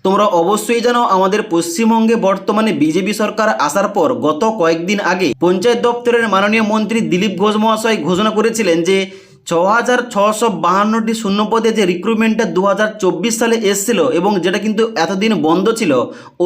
তোমরা অবশ্যই জানো আমাদের পশ্চিমবঙ্গে বর্তমানে বিজেপি সরকার আসার পর গত কয়েকদিন আগে পঞ্চায়েত দপ্তরের মাননীয় মন্ত্রী দিলীপ ঘোষ মহাশয় ঘোষণা করেছিলেন যে 6,652টি শূন্যপদে যে রিক্রুটমেন্টটা 2024 সালে এসেছিল এবং যেটা কিন্তু এতদিন বন্ধ ছিল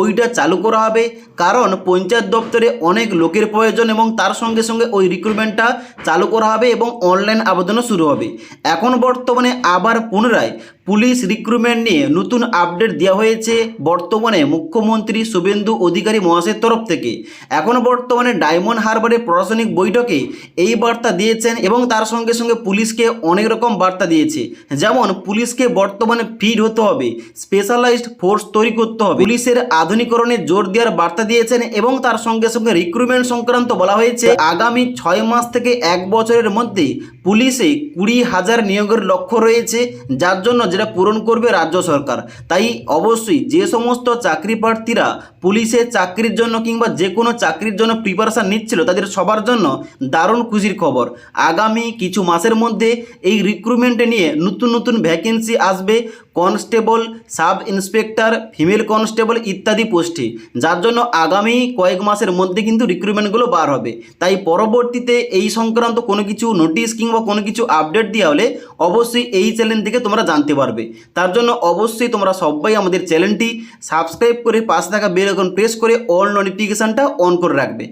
ওইটা চালু করা হবে। কারণ পঞ্চায়েত দপ্তরে অনেক লোকের প্রয়োজন এবং তার সঙ্গে সঙ্গে ওই রিক্রুটমেন্টটা চালু করা হবে এবং অনলাইন আবেদনও শুরু হবে। এখন বর্তমানে আবার পুনরায় পুলিশ রিক্রুটমেন্ট নিয়ে নতুন আপডেট দেওয়া হয়েছে বর্তমানে মুখ্যমন্ত্রী শুভেন্দু অধিকারী মহাশয়ের তরফ থেকে। এখন বর্তমানে ডায়মন্ড হারবারের প্রশাসনিক বৈঠকে এই বার্তা দিয়েছেন এবং তার সঙ্গে সঙ্গে পুলিশকে অনেক রকম বার্তা দিয়েছে। যেমন পুলিশকে বর্তমানে ফিট হতে হবে, স্পেশালাইজড ফোর্স তৈরি করতে হবে, পুলিশের আধুনিকরণে জোর দেওয়ার বার্তা দিয়েছেন এবং তার সঙ্গে সঙ্গে রিক্রুটমেন্ট সংক্রান্ত বলা হয়েছে আগামী 6 মাস থেকে 1 বছরের মধ্যে পুলিশে 20,000 নিয়োগের লক্ষ্য রয়েছে, যার জন্য যেটা পূরণ করবে রাজ্য সরকার। তাই অবশ্যই যে সমস্ত চাকরি প্রার্থীরা পুলিশের চাকরির জন্য কিংবা যে কোনো চাকরির জন্য প্রিপারেশান নিচ্ছিল তাদের সবার জন্য দারুণ খুশির খবর। আগামী কিছু মাসের মধ্যে এই রিক্রুটমেন্টে নিয়ে নতুন নতুন ভ্যাকেন্সি আসবে, constable, sub inspector, female constable ইত্যাদি পোস্টে, যার জন্য আগামী কয়েক মাসের মধ্যে কিন্তু রিক্রুটমেন্টগুলো বার হবে। তাই পরবর্তীতে এই সংক্রান্ত কোনো কিছু নোটিশ কিংবা কোনো কিছু আপডেট দেওয়া হলে অবশ্যই এই চ্যানেল থেকে তোমরা জানতে পারবে। তার জন্য অবশ্যই তোমরা সবাই আমাদের চ্যানেলটি সাবস্ক্রাইব করে পাশে থাকা বেল আইকন প্রেস করে অল নোটিফিকেশানটা অন করে রাখবে।